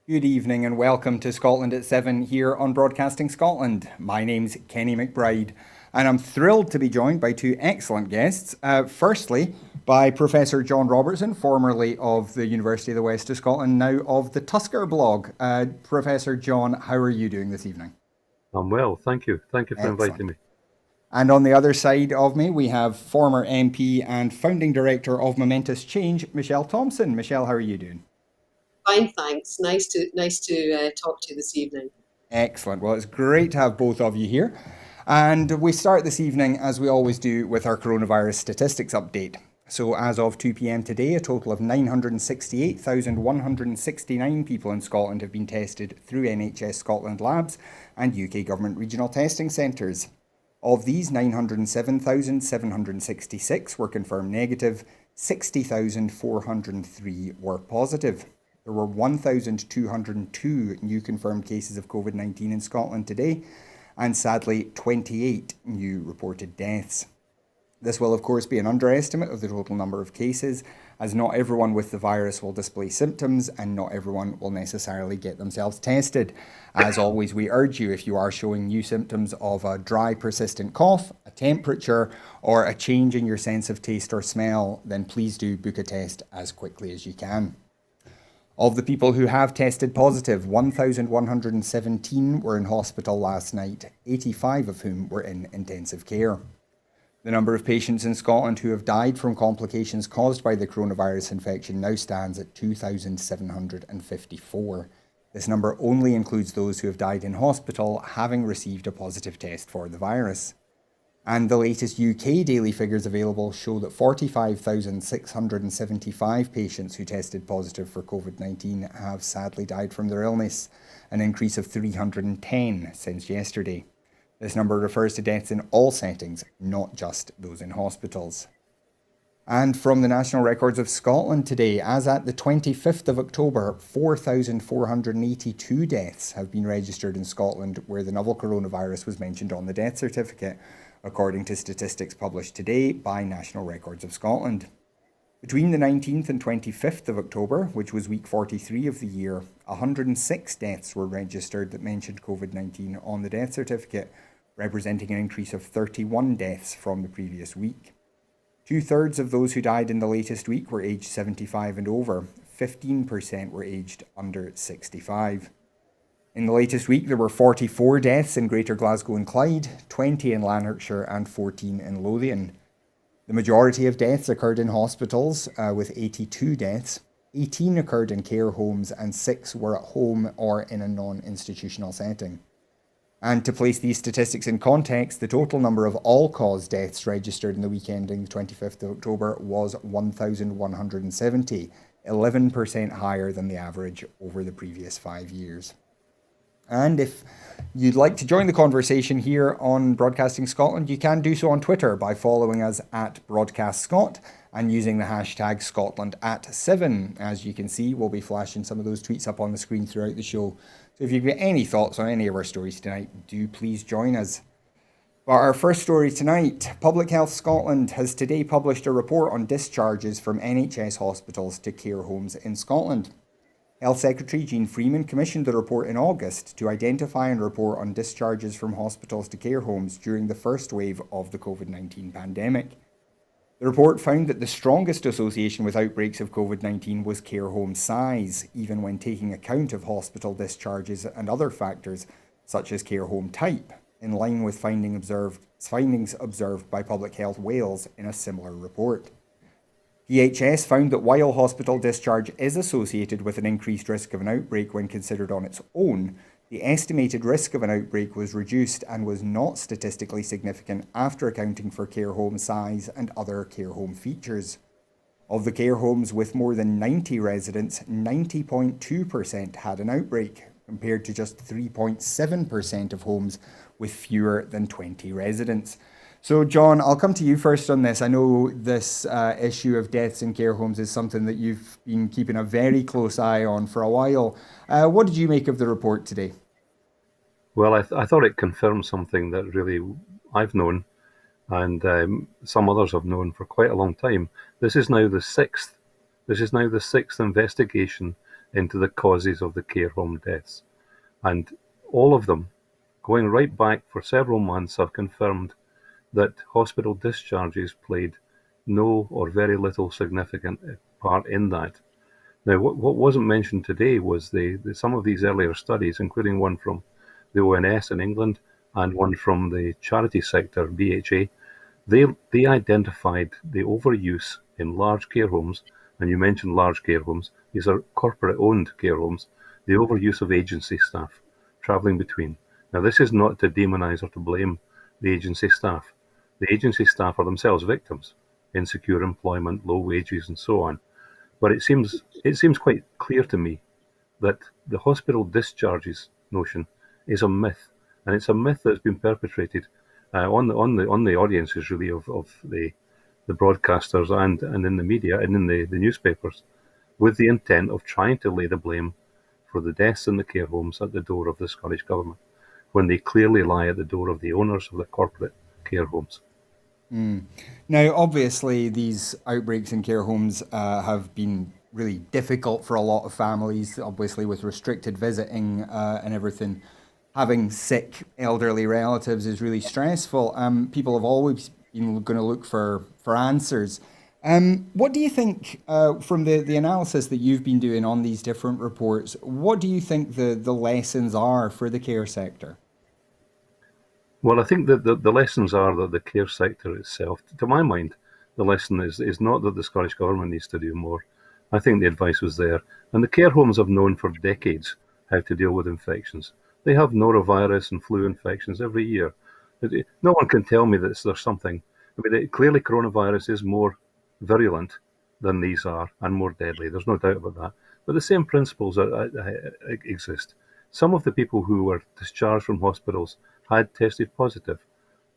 Good evening and welcome to Scotland at 7 here on Broadcasting Scotland. My name's Kenny McBride and I'm thrilled to be joined by two excellent guests. Firstly, by Professor John Robertson, formerly of the University of the West of Scotland, now of the Tusker blog. Professor John, how are you doing this evening? I'm well, thank you. Thank you for inviting Excellent. me. And on the other side of me, we have former MP and founding director of Momentous Change, Michelle Thompson. Michelle, how are you doing? Fine, thanks. Nice to talk to you this evening. Excellent. Well, it's great to have both of you here. And we start this evening, as we always do, with our coronavirus statistics update. So, as of 2 pm today, a total of 968,169 people in Scotland have been tested through NHS Scotland labs and UK government regional testing centres. Of these, 907,766 were confirmed negative, 60,403 were positive. There were 1,202 new confirmed cases of COVID 19 in Scotland today, and sadly, 28 new reported deaths. This will, of course, be an underestimate of the total number of cases, as not everyone with the virus will display symptoms and not everyone will necessarily get themselves tested. As always, we urge you, if you are showing new symptoms of a dry, persistent cough, a temperature, or a change in your sense of taste or smell, then please do book a test as quickly as you can. Of the people who have tested positive, 1,117 were in hospital last night, 85 of whom were in intensive care. The number of patients in Scotland who have died from complications caused by the coronavirus infection now stands at 2,754. This number only includes those who have died in hospital having received a positive test for the virus. And the latest UK daily figures available show that 45,675 patients who tested positive for COVID 19 have sadly died from their illness, an increase of 310 since yesterday. This number refers to deaths in all settings, not just those in hospitals. And from the National Records of Scotland today, as at the 25th of October, 4,482 deaths have been registered in Scotland where the novel coronavirus was mentioned on the death certificate, according to statistics published today by National Records of Scotland. Between the 19th and 25th of October, which was week 43 of the year, 106 deaths were registered that mentioned COVID 19 on the death certificate, representing an increase of 31 deaths from the previous week. 2/3 of those who died in the latest week were aged 75 and over, 15% were aged under 65. In the latest week, there were 44 deaths in Greater Glasgow and Clyde, 20 in Lanarkshire, and 14 in Lothian. The majority of deaths occurred in hospitals, with 82 deaths. 18 occurred in care homes, and 6 were at home or in a non-institutional setting. And to place these statistics in context, the total number of all-cause deaths registered in the week ending the 25th of October was 1,170, 11% higher than the average over the previous 5 years. And if you'd like to join the conversation here on Broadcasting Scotland, you can do so on Twitter by following us at BroadcastScot and using the hashtag Scotland@7. As you can see, we'll be flashing some of those tweets up on the screen throughout the show. So if you've got any thoughts on any of our stories tonight, do please join us. But our first story tonight, Public Health Scotland has today published a report on discharges from NHS hospitals to care homes in Scotland. Health Secretary Jean Freeman commissioned the report in August to identify and report on discharges from hospitals to care homes during the first wave of the COVID 19 pandemic. The report found that the strongest association with outbreaks of COVID 19 was care home size, even when taking account of hospital discharges and other factors such as care home type, in line with findings observed by Public Health Wales in a similar report. PHS found that while hospital discharge is associated with an increased risk of an outbreak when considered on its own, the estimated risk of an outbreak was reduced and was not statistically significant after accounting for care home size and other care home features. Of the care homes with more than 90 residents, 90.2% had an outbreak, compared to just 3.7% of homes with fewer than 20 residents. So, John, I'll come to you first on this. I know this issue of deaths in care homes is something that you've been keeping a very close eye on for a while. What did you make of the report today? Well, I thought it confirmed something that really I've known and some others have known for quite a long time. This is now the sixth investigation into the causes of the care home deaths. And all of them, going right back for several months, have confirmed that hospital discharges played no or very little significant part in that. Now, what wasn't mentioned today was some of these earlier studies, including one from the ONS in England and one from the charity sector, BHA. They identified the overuse in large care homes, and you mentioned large care homes. These are corporate-owned care homes. The overuse of agency staff travelling between. Now, this is not to demonise or to blame the agency staff. The agency staff are themselves victims, insecure employment, low wages, and so on. But it seems quite clear to me that the hospital discharges notion is a myth, and it's a myth that's been perpetrated on the audiences really of the broadcasters and in the media and in the newspapers, with the intent of trying to lay the blame for the deaths in the care homes at the door of the Scottish Government, when they clearly lie at the door of the owners of the corporate care homes. Now, obviously, these outbreaks in care homes have been really difficult for a lot of families, obviously, with restricted visiting and everything. Having sick elderly relatives is really stressful. People have always been going to look for answers. What do you think, from the analysis that you've been doing on these different reports, what do you think the lessons are for the care sector? Well, I think that the lessons are that the care sector itself, to my mind, the lesson is not that the Scottish Government needs to do more. I think the advice was there. And the care homes have known for decades how to deal with infections. They have norovirus and flu infections every year. No one can tell me that there's something. I mean, clearly coronavirus is more virulent than these are and more deadly. There's no doubt about that. But the same principles exist. Some of the people who were discharged from hospitals had tested positive.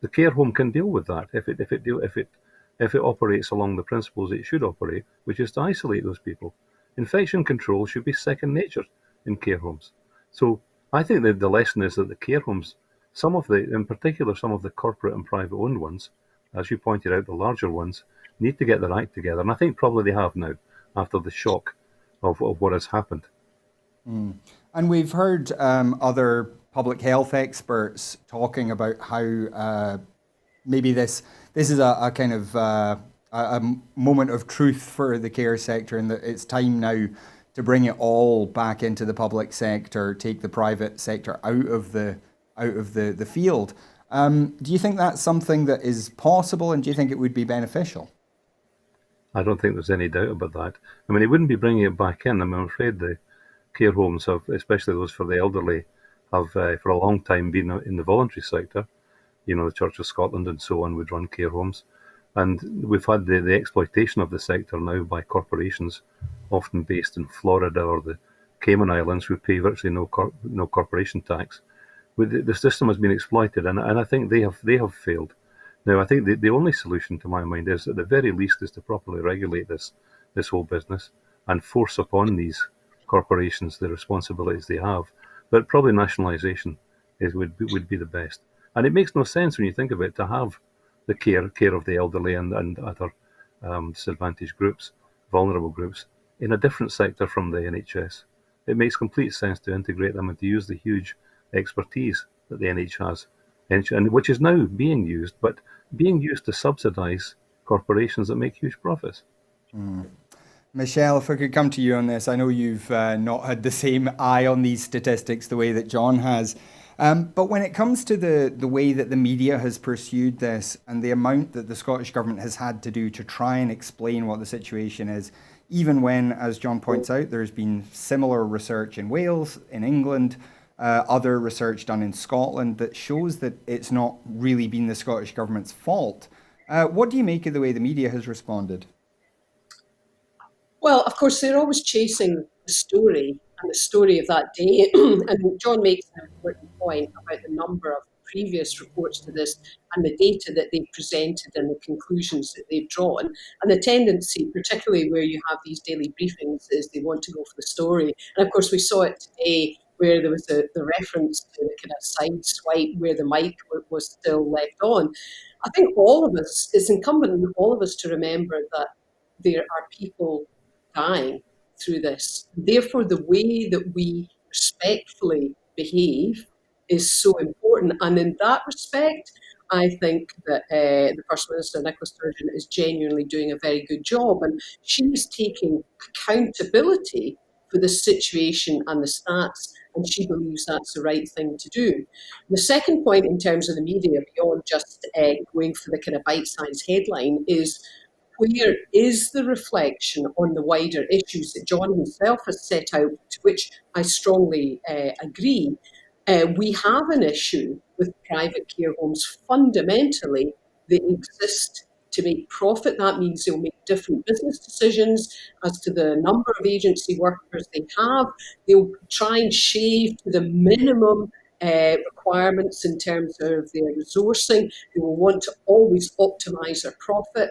The care home can deal with that if it operates along the principles it should operate, which is to isolate those people. Infection control should be second nature in care homes. So I think that the lesson is that the care homes, in particular some of the corporate and private owned ones, as you pointed out, the larger ones, need to get their act together. And I think probably they have now, after the shock of what has happened. And we've heard other public health experts talking about how maybe this is a kind of a moment of truth for the care sector, and that it's time now to bring it all back into the public sector, take the private sector out of the field. Do you think that's something that is possible, and do you think it would be beneficial? I don't think there's any doubt about that. I mean, it wouldn't be bringing it back in. I'm afraid the care homes have, especially those for the elderly, have for a long time been in the voluntary sector. You know, the Church of Scotland and so on would run care homes. And we've had the exploitation of the sector now by corporations, often based in Florida or the Cayman Islands, who pay virtually no corporation tax. The system has been exploited, and I think they have failed. Now, I think the only solution, to my mind, is at the very least is to properly regulate this whole business and force upon these corporations the responsibilities they have. But probably nationalisation would be the best. And it makes no sense when you think of it to have the care of the elderly and other disadvantaged groups, vulnerable groups, in a different sector from the NHS. It makes complete sense to integrate them and to use the huge expertise that the NHS has, and which is now being used, but being used to subsidise corporations that make huge profits. Michelle, if I could come to you on this, I know you've not had the same eye on these statistics the way that John has. But when it comes to the way that the media has pursued this and the amount that the Scottish Government has had to do to try and explain what the situation is, even when, as John points out, there's been similar research in Wales, in England, other research done in Scotland that shows that it's not really been the Scottish Government's fault. What do you make of the way the media has responded? Well, of course, they're always chasing the story and the story of that day. And John makes an important point about the number of previous reports to this and the data that they've presented and the conclusions that they've drawn. And the tendency, particularly where you have these daily briefings, is they want to go for the story. And of course, we saw it today where there was the reference to the kind of side swipe where the mic was still left on. I think all of us, it's incumbent on all of us to remember that there are people dying through this. Therefore, the way that we respectfully behave is so important. And in that respect, I think that the First Minister, Nicola Sturgeon, is genuinely doing a very good job. And she's taking accountability for the situation and the stats, and she believes that's the right thing to do. The second point in terms of the media, beyond just going for the kind of bite-sized headline, is where is the reflection on the wider issues that John himself has set out, to which I strongly agree. We have an issue with private care homes fundamentally. They exist to make profit. That means they'll make different business decisions as to the number of agency workers they have. They'll try and shave to the minimum requirements in terms of their resourcing. They will want to always optimise their profit.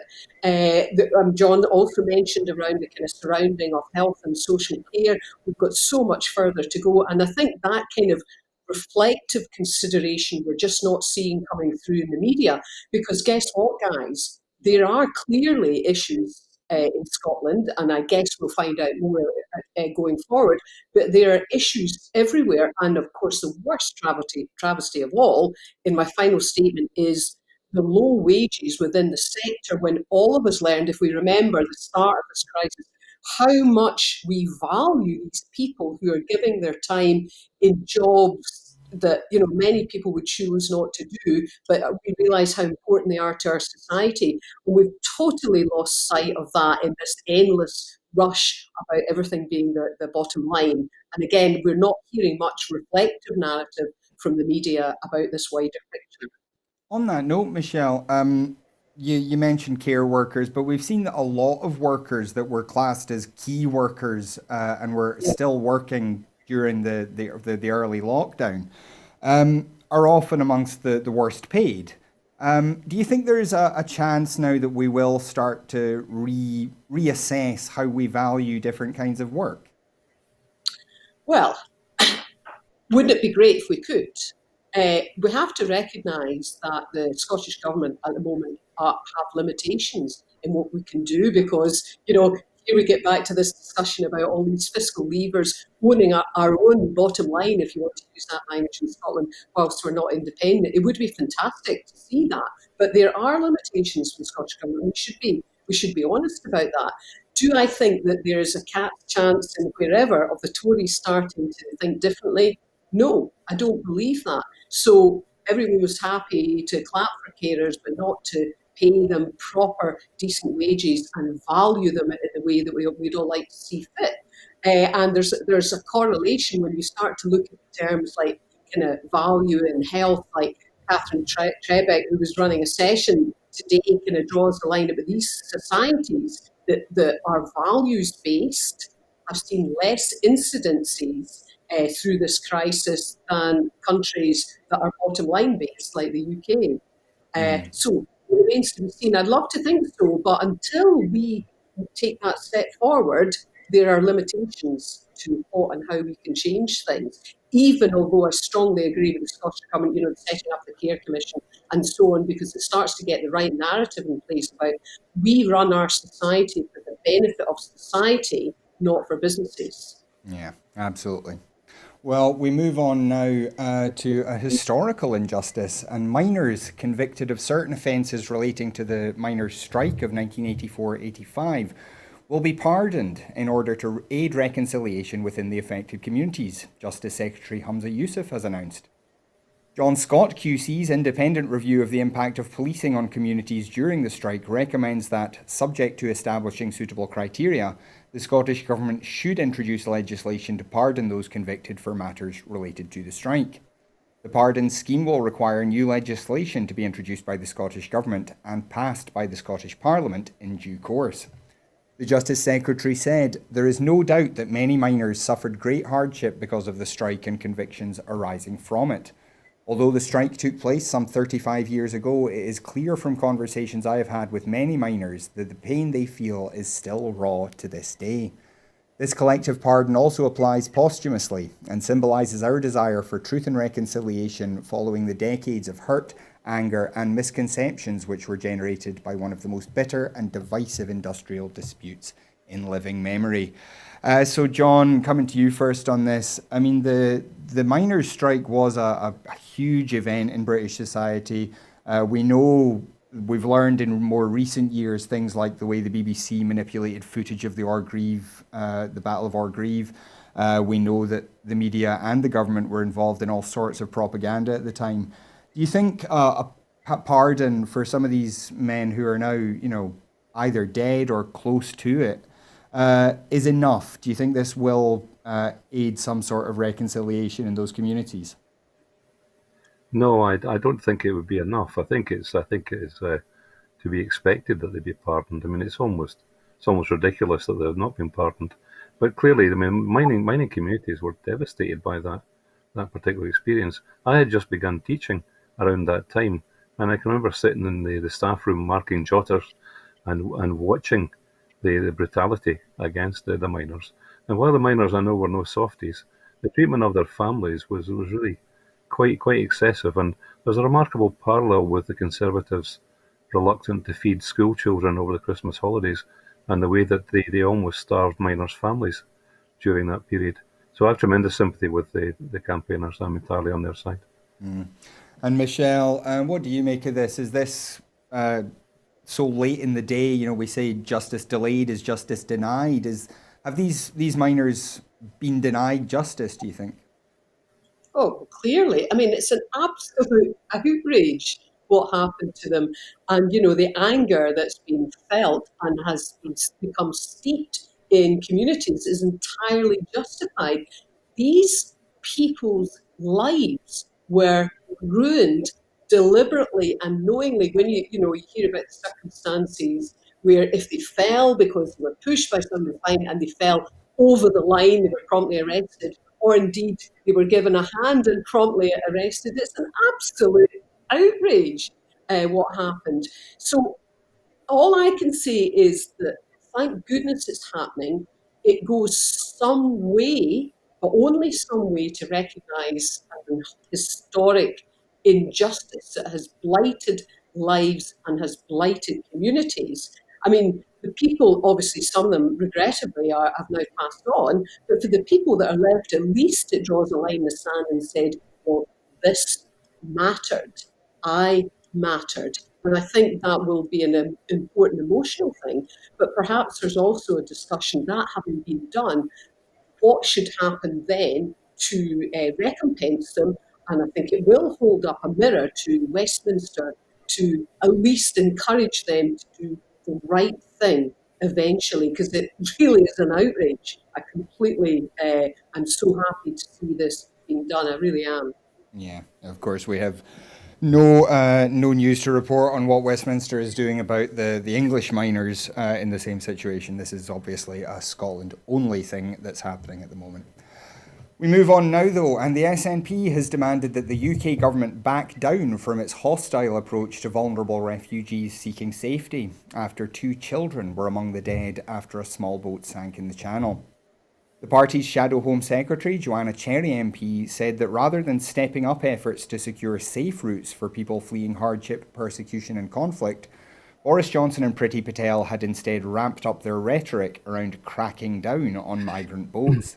John also mentioned around the kind of surrounding of health and social care. We've got so much further to go, and I think that kind of reflective consideration we're just not seeing coming through in the media, because guess what, guys? There are clearly issues in Scotland, and I guess we'll find out more going forward, but there are issues everywhere. And of course, the worst travesty of all, in my final statement, is the low wages within the sector, when all of us learned, if we remember the start of this crisis, how much we value these people who are giving their time in jobs that many people would choose not to do, but we realise how important they are to our society. And we've totally lost sight of that in this endless rush about everything being the bottom line. And again, we're not hearing much reflective narrative from the media about this wider picture. On that note, Michelle, you mentioned care workers, but we've seen that a lot of workers that were classed as key workers and were still working during the early lockdown are often amongst the worst paid. Do you think there's a chance now that we will start to reassess how we value different kinds of work? Well, wouldn't it be great if we could? We have to recognise that the Scottish Government at the moment have limitations in what we can do, because, here we get back to this discussion about all these fiscal levers owning our own bottom line, if you want to use that language in Scotland, whilst we're not independent. It would be fantastic to see that. But there are limitations for the Scottish Government. We should be honest about that. Do I think that there is a chance in wherever of the Tories starting to think differently? No, I don't believe that. So everyone was happy to clap for carers, but not to pay them proper, decent wages and value them in the way that we'd all like to see fit. And there's a correlation when you start to look at terms like kind of value and health, like Catherine Trebeck, who was running a session today, kind of draws the line about these societies that are values-based have seen less incidences through this crisis than countries that are bottom line based, like the UK. So it remains to be seen. I'd love to think so, but until we take that step forward, there are limitations to what and how we can change things. Even although I strongly agree with the Scottish Government, setting up the Care Commission and so on, because it starts to get the right narrative in place about we run our society for the benefit of society, not for businesses. Yeah, absolutely. Well, we move on now to a historical injustice, and miners convicted of certain offences relating to the miners' strike of 1984-85 will be pardoned in order to aid reconciliation within the affected communities, Justice Secretary Humza Yousaf has announced. John Scott QC's independent review of the impact of policing on communities during the strike recommends that, subject to establishing suitable criteria, the Scottish Government should introduce legislation to pardon those convicted for matters related to the strike. The pardon scheme will require new legislation to be introduced by the Scottish Government and passed by the Scottish Parliament in due course. The Justice Secretary said, "There is no doubt that many miners suffered great hardship because of the strike and convictions arising from it. Although the strike took place some 35 years ago, it is clear from conversations I have had with many miners that the pain they feel is still raw to this day. This collective pardon also applies posthumously and symbolises our desire for truth and reconciliation following the decades of hurt, anger and misconceptions which were generated by one of the most bitter and divisive industrial disputes in living memory." So, John, coming to you first on this. I mean, the miners' strike was a huge event in British society. We know we've learned in more recent years things like the way the BBC manipulated footage of the Orgreave, the Battle of Orgreave. We know that the media and the government were involved in all sorts of propaganda at the time. Do you think a pardon for some of these men who are now, either dead or close to it, is enough? Do you think this will aid some sort of reconciliation in those communities? No, I don't think it would be enough. I think it is to be expected that they be pardoned. I mean, it's almost ridiculous that they have not been pardoned. But clearly, I mean, mining communities were devastated by that particular experience. I had just begun teaching around that time, and I can remember sitting in the staff room marking jotters and watching the brutality against the miners. And while the miners I know were no softies, the treatment of their families was really quite excessive. And there's a remarkable parallel with the Conservatives reluctant to feed school children over the Christmas holidays and the way that they almost starved miners' families during that period. So I have tremendous sympathy with the campaigners. I'm entirely on their side. And Michelle, what do you make of this? Is this so late in the day? We say justice delayed is justice denied. Have these miners been denied justice? Do you think? Oh, clearly. I mean, it's an absolute outrage what happened to them. And, the anger that's been felt and become steeped in communities is entirely justified. These people's lives were ruined deliberately and knowingly. When you hear about the circumstances where if they fell because they were pushed by somebody behind and they fell over the line, they were promptly arrested, or indeed they were given a hand and promptly arrested. It's an absolute outrage what happened. So all I can say is that thank goodness it's happening. It goes some way, but only some way, to recognise an historic injustice that has blighted lives and has blighted communities. I mean, the people, obviously, some of them, regrettably, have now passed on, but for the people that are left, at least it draws a line in the sand and said, well, this mattered. I mattered. And I think that will be an important emotional thing. But perhaps there's also a discussion, that having been done, what should happen then to recompense them. And I think it will hold up a mirror to Westminster to at least encourage them to do the right thing eventually, because it really is an outrage. I completely am so happy to see this being done. I really am. Yeah, of course we have no news to report on what Westminster is doing about the English miners in the same situation. This is obviously a Scotland only thing that's happening at the moment. We move on now, though, and the SNP has demanded that the UK government back down from its hostile approach to vulnerable refugees seeking safety after 2 children were among the dead after a small boat sank in the Channel. The party's Shadow Home Secretary, Joanna Cherry MP, said that rather than stepping up efforts to secure safe routes for people fleeing hardship, persecution and conflict, Boris Johnson and Priti Patel had instead ramped up their rhetoric around cracking down on migrant boats.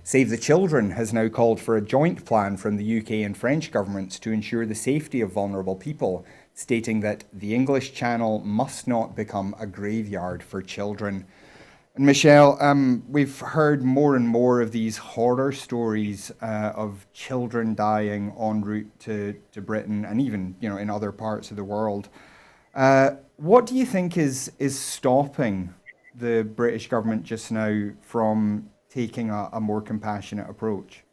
Save the Children has now called for a joint plan from the UK and French governments to ensure the safety of vulnerable people, stating that the English Channel must not become a graveyard for children. And Michelle, we've heard more and more of these horror stories of children dying en route to Britain and even in other parts of the world. What do you think is stopping the British government just now from taking a more compassionate approach?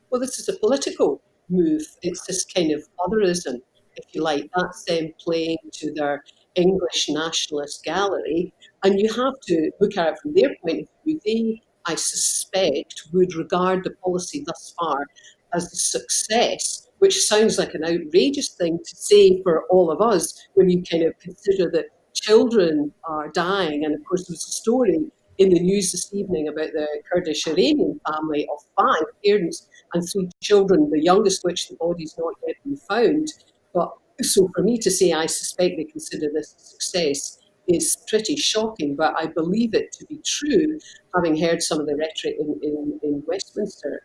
Well, this is a political move. It's this kind of otherism, if you like. That's them playing to their English nationalist gallery. And you have to look at it from their point of view. They, I suspect, would regard the policy thus far as a success, which sounds like an outrageous thing to say for all of us when you kind of consider that children are dying. And of course, there was a story in the news this evening about the Kurdish Iranian family of 5 parents and 3 children, the youngest which the body's not yet been found. But so for me to say I suspect they consider this a success is pretty shocking, but I believe it to be true, having heard some of the rhetoric in Westminster.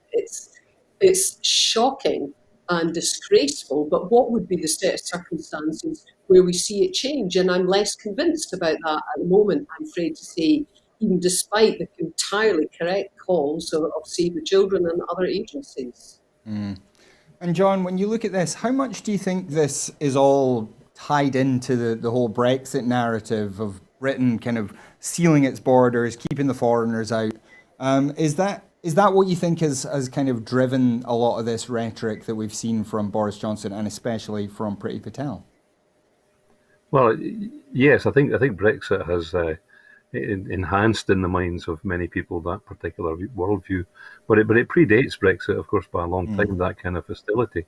It's shocking and disgraceful, but what would be the set of circumstances where we see it change? And I'm less convinced about that at the moment, I'm afraid to say, even despite the entirely correct calls of Save the Children and other agencies. And John, when you look at this, how much do you think this is all tied into the whole Brexit narrative of Britain kind of sealing its borders, keeping the foreigners out? Is that what you think has kind of driven a lot of this rhetoric that we've seen from Boris Johnson and especially from Priti Patel? Well, yes, I think Brexit has enhanced in the minds of many people that particular worldview, but it predates Brexit, of course, by a long time. That kind of hostility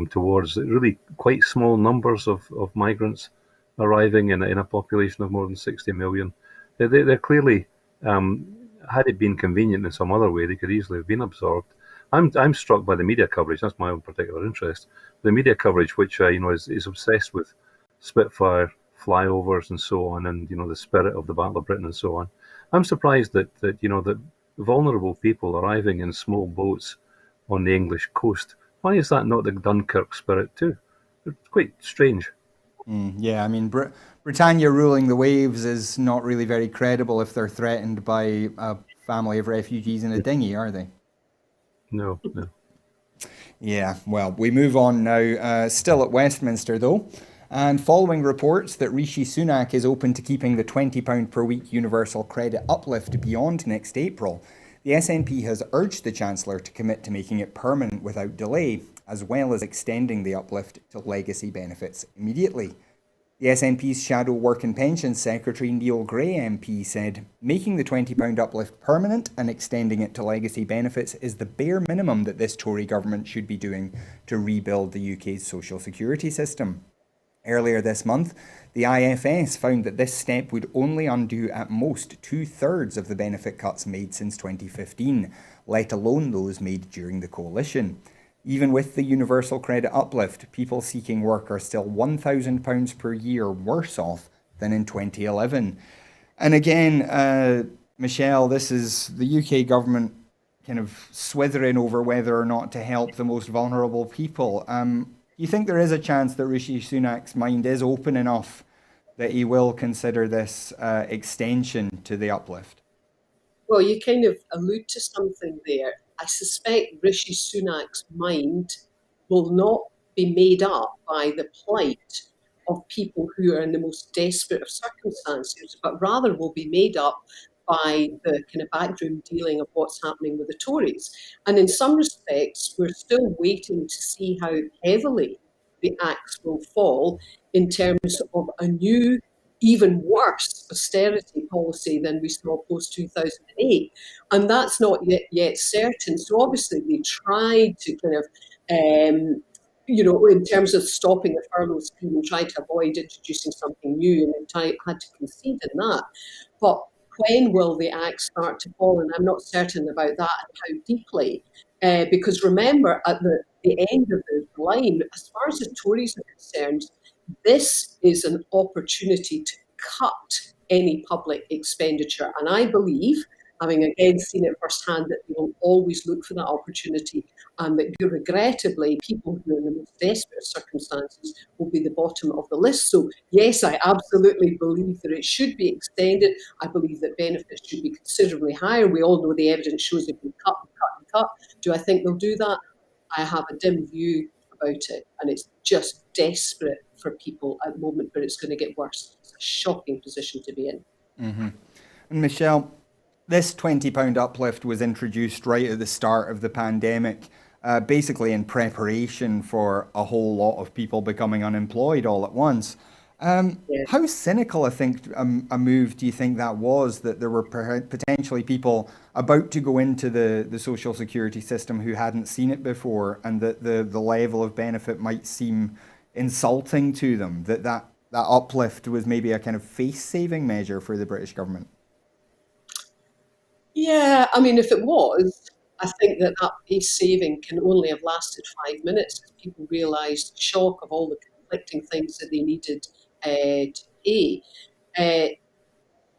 towards really quite small numbers of migrants arriving in a population of more than 60 million. They're clearly, had it been convenient in some other way, they could easily have been absorbed. I'm struck by the media coverage. That's my own particular interest. The media coverage, which is obsessed with Spitfire flyovers and so on, and the spirit of the Battle of Britain and so on. I'm surprised that vulnerable people arriving in small boats on the English coast. Why is that not the Dunkirk spirit too? It's quite strange. Yeah, I mean, Britannia ruling the waves is not really very credible if they're threatened by a family of refugees in a dinghy, are they? No, no. Yeah, well, we move on now. Still at Westminster, though. And following reports that Rishi Sunak is open to keeping the £20 per week universal credit uplift beyond next April, the SNP has urged the Chancellor to commit to making it permanent without delay, as well as extending the uplift to legacy benefits immediately. The SNP's Shadow Work and Pensions Secretary Neil Gray MP said, making the £20 uplift permanent and extending it to legacy benefits is the bare minimum that this Tory government should be doing to rebuild the UK's social security system. Earlier this month, the IFS found that this step would only undo at most 2/3 of the benefit cuts made since 2015, let alone those made during the coalition. Even with the universal credit uplift, people seeking work are still £1,000 per year worse off than in 2011. And again, Michelle, this is the UK government kind of swithering over whether or not to help the most vulnerable people. Do you think there is a chance that Rishi Sunak's mind is open enough that he will consider this extension to the uplift? Well, you kind of allude to something there. I suspect Rishi Sunak's mind will not be made up by the plight of people who are in the most desperate of circumstances, but rather will be made up by the kind of backroom dealing of what's happening with the Tories. And in some respects, we're still waiting to see how heavily the axe will fall in terms of a new, even worse austerity policy than we saw post 2008. And that's not yet certain. So obviously they tried to kind of, in terms of stopping the furlough scheme and tried to avoid introducing something new, and they had to concede in that. But when will the axe start to fall? And I'm not certain about that and how deeply. Because remember, at the end of the line, as far as the Tories are concerned, this is an opportunity to cut any public expenditure. And I believe, having again seen it firsthand, that they will always look for that opportunity, and that regrettably, people who are in the most desperate circumstances will be the bottom of the list. So yes, I absolutely believe that it should be extended. I believe that benefits should be considerably higher. We all know the evidence shows they've been cut and cut and cut. Do I think they'll do that? I have a dim view about it, and it's just desperate for people at the moment, but it's going to get worse. It's a shocking position to be in. Mm-hmm. And Michelle, this £20 uplift was introduced right at the start of the pandemic, basically in preparation for a whole lot of people becoming unemployed all at once. Yeah. How cynical, I think, a move do you think that was, that there were potentially people about to go into the social security system who hadn't seen it before, and that the level of benefit might seem insulting to them, that uplift was maybe a kind of face-saving measure for the British government? Yeah, I mean, if it was, I think that pace saving can only have lasted 5 minutes, as people realised the shock of all the conflicting things that they needed to pay. Uh,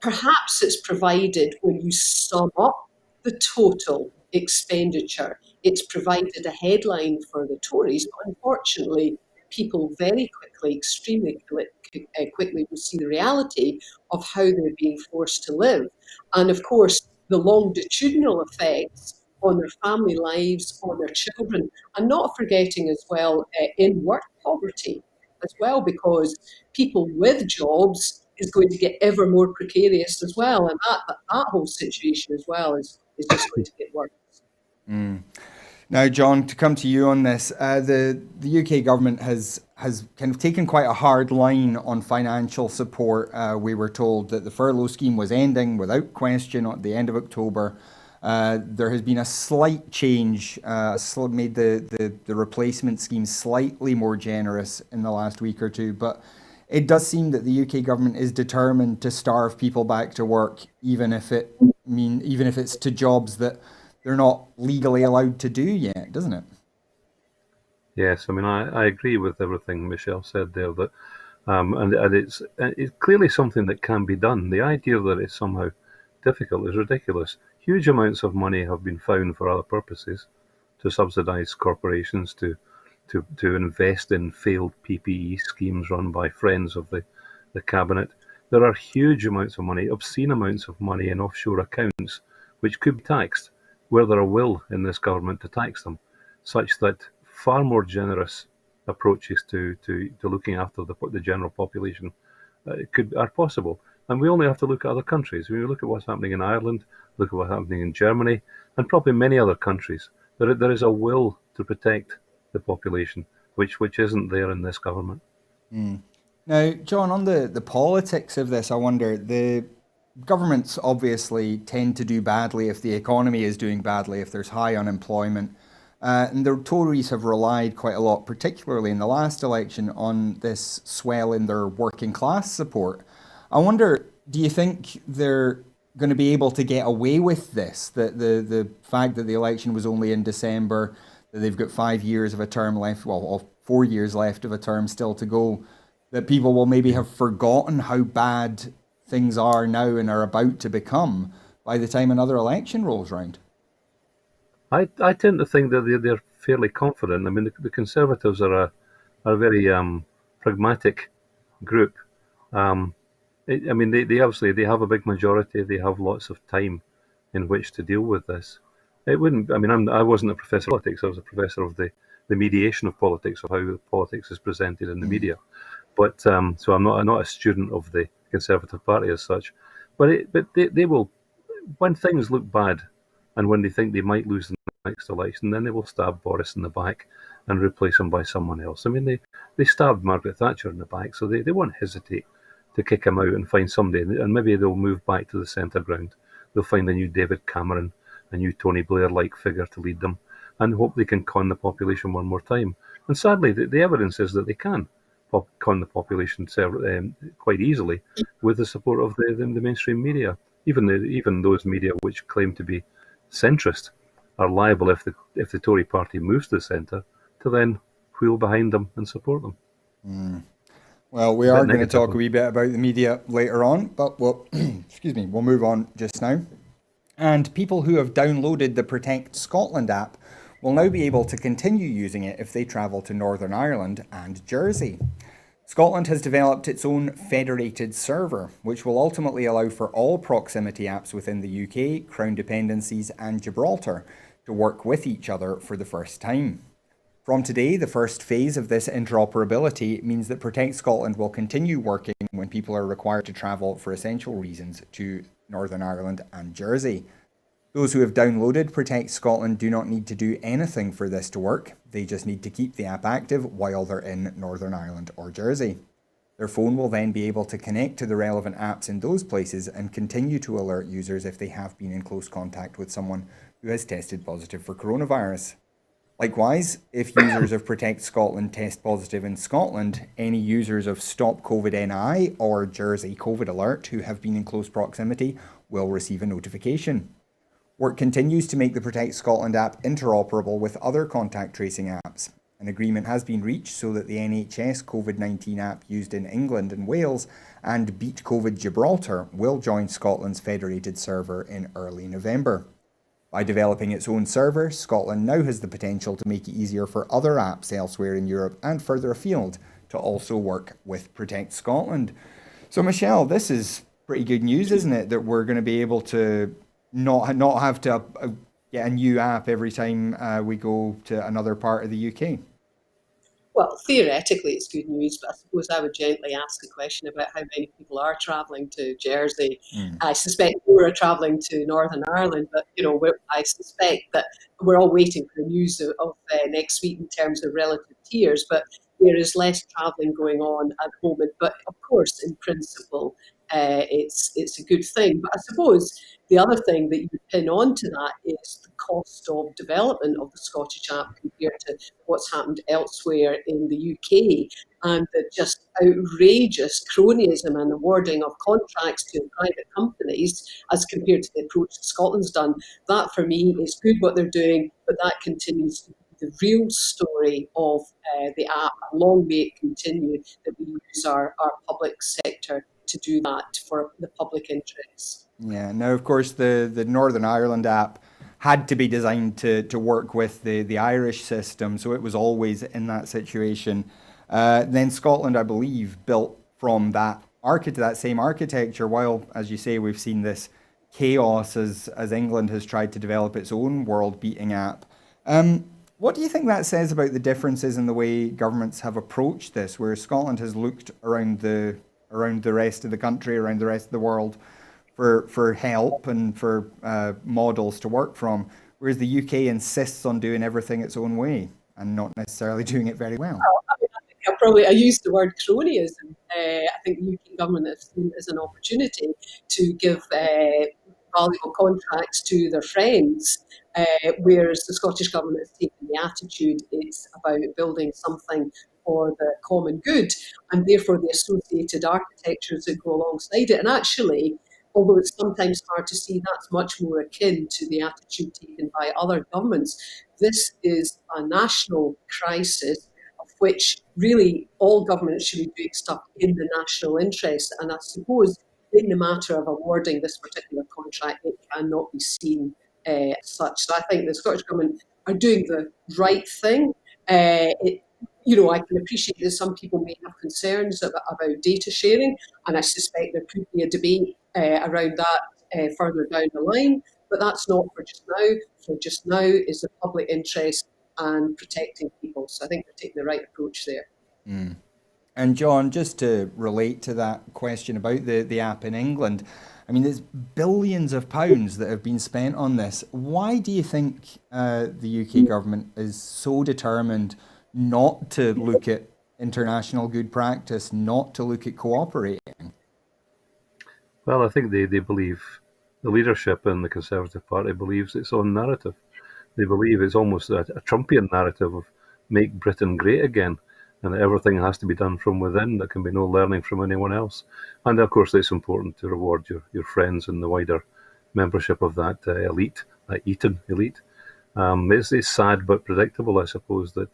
Perhaps it's provided when you sum up the total expenditure. It's provided a headline for the Tories, but unfortunately, people very quickly, quickly will see the reality of how they're being forced to live. And of course, the longitudinal effects on their family lives, on their children, and not forgetting as well in work poverty as well, because people with jobs is going to get ever more precarious as well. And that whole situation as well is just going to get worse. Now, John, to come to you on this, the UK government has kind of taken quite a hard line on financial support. We were told that the furlough scheme was ending without question at the end of October. There has been a slight change, made the replacement scheme slightly more generous in the last week or two, but it does seem that the UK government is determined to starve people back to work, even if it's to jobs that they're not legally allowed to do yet, doesn't it? Yes, I mean, I agree with everything Michelle said there. That and it's clearly something that can be done. The idea that it's somehow difficult is ridiculous. Huge amounts of money have been found for other purposes, to subsidise corporations, to invest in failed PPE schemes run by friends of the cabinet. There are huge amounts of money, obscene amounts of money in offshore accounts, which could be taxed, were there a will in this government to tax them, such that far more generous approaches to looking after the general population are possible. And we only have to look at other countries. When we look at what's happening in Ireland, look at what's happening in Germany, and probably many other countries, there is a will to protect the population, which isn't there in this government. Now, John, on the politics of this, I wonder, the governments obviously tend to do badly if the economy is doing badly, if there's high unemployment. And the Tories have relied quite a lot, particularly in the last election, on this swell in their working class support. I wonder, do you think they're going to be able to get away with this? That the fact that the election was only in December, that they've got 5 years of a term left, or 4 years left of a term still to go, that people will maybe have forgotten how bad things are now and are about to become by the time another election rolls round? I tend to think that they're fairly confident. I mean, the Conservatives are a very pragmatic group. Um, I mean, they obviously they have a big majority. They have lots of time in which to deal with this. It wouldn't. I mean, I wasn't a professor of politics. I was a professor of the mediation of politics, of how politics is presented in the media. But so I'm not a student of the Conservative Party as such. But they will, when things look bad, and when they think they might lose the next election, then they will stab Boris in the back and replace him by someone else. I mean, they stabbed Margaret Thatcher in the back, so they won't hesitate to kick him out and find somebody, and maybe they'll move back to the centre ground. They'll find a new David Cameron, a new Tony Blair-like figure to lead them, and hope they can con the population one more time. And sadly, the evidence is that they can con the population quite easily with the support of the mainstream media. Even those media which claim to be centrist are liable, if the Tory party moves to the centre, to then wheel behind them and support them. Well, we are going to talk a wee bit about the media later on, but we'll move on just now. And people who have downloaded the Protect Scotland app will now be able to continue using it if they travel to Northern Ireland and Jersey. Scotland has developed its own federated server, which will ultimately allow for all proximity apps within the UK, Crown dependencies and Gibraltar to work with each other for the first time. From today, the first phase of this interoperability means that Protect Scotland will continue working when people are required to travel for essential reasons to Northern Ireland and Jersey. Those who have downloaded Protect Scotland do not need to do anything for this to work. They just need to keep the app active while they're in Northern Ireland or Jersey. Their phone will then be able to connect to the relevant apps in those places and continue to alert users if they have been in close contact with someone who has tested positive for coronavirus. Likewise, if users of Protect Scotland test positive in Scotland, any users of Stop COVID NI or Jersey COVID Alert who have been in close proximity will receive a notification. Work continues to make the Protect Scotland app interoperable with other contact tracing apps. An agreement has been reached so that the NHS COVID-19 app used in England and Wales and Beat COVID Gibraltar will join Scotland's federated server in early November. By developing its own server, Scotland now has the potential to make it easier for other apps elsewhere in Europe and further afield to also work with Protect Scotland. So Michelle, this is pretty good news, isn't it? That we're going to be able to not have to get a new app every time we go to another part of the UK. Well, theoretically, it's good news, but I suppose I would gently ask a question about how many people are travelling to Jersey. I suspect more are travelling to Northern Ireland, but I suspect that we're all waiting for the news of next week in terms of relative tiers. But there is less travelling going on at the moment. But of course, in principle, it's a good thing. But I suppose the other thing that you would pin on to that is the cost of development of the Scottish app compared to what's happened elsewhere in the UK, and the just outrageous cronyism and awarding of contracts to private companies as compared to the approach that Scotland's done. That, for me, is good what they're doing, but that continues to be the real story of the app. And long may it continue that we use our public sector to do that for the public interest. Yeah, now of course the Northern Ireland app had to be designed to work with the Irish system, so it was always in that situation. Then Scotland, I believe, built from that same architecture, while, as you say, we've seen this chaos as England has tried to develop its own world-beating app. What do you think that says about the differences in the way governments have approached this, where Scotland has looked around the rest of the country, around the rest of the world, for help and for models to work from, whereas the UK insists on doing everything its own way and not necessarily doing it very well? I used the word cronyism. I think the UK government has seen it as an opportunity to give valuable contracts to their friends, whereas the Scottish government has taken the attitude it's about building something for the common good, and therefore the associated architectures that go alongside it. And actually, although it's sometimes hard to see, that's much more akin to the attitude taken by other governments. This is a national crisis of which really all governments should be doing stuff in the national interest. And I suppose in the matter of awarding this particular contract, it cannot be seen as such. So I think the Scottish Government are doing the right thing. I can appreciate that some people may have concerns about data sharing, and I suspect there could be a debate around that further down the line, but that's not for just now. For just now is the public interest and protecting people. So I think they're taking the right approach there. And John, just to relate to that question about the app in England, I mean, there's billions of pounds that have been spent on this. Why do you think the UK government is so determined not to look at international good practice, not to look at cooperating? Well, I think they believe, the leadership in the Conservative Party believes its own narrative. They believe it's almost a Trumpian narrative of make Britain great again, and that everything has to be done from within. There can be no learning from anyone else. And of course, it's important to reward your friends and the wider membership of that elite, that Eton elite. It's sad but predictable, I suppose, that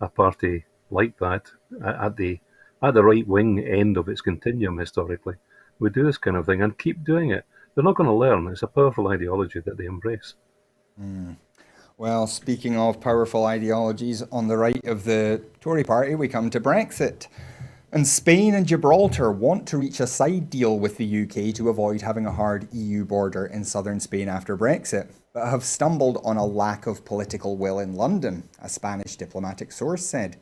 a party like that, at the right wing end of its continuum historically, would do this kind of thing and keep doing it. They're not going to learn. It's a powerful ideology that they embrace. Well, speaking of powerful ideologies, on the right of the Tory party, we come to Brexit. And Spain and Gibraltar want to reach a side deal with the UK to avoid having a hard EU border in southern Spain after Brexit, but have stumbled on a lack of political will in London, a Spanish diplomatic source said.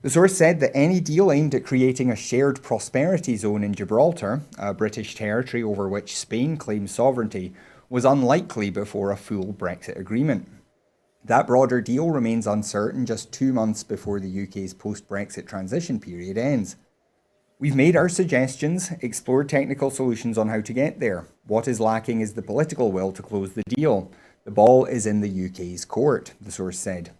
The source said that any deal aimed at creating a shared prosperity zone in Gibraltar, a British territory over which Spain claims sovereignty, was unlikely before a full Brexit agreement. That broader deal remains uncertain just 2 months before the UK's post-Brexit transition period ends. We've made our suggestions, explored technical solutions on how to get there. What is lacking is the political will to close the deal. The ball is in the UK's court, the source said.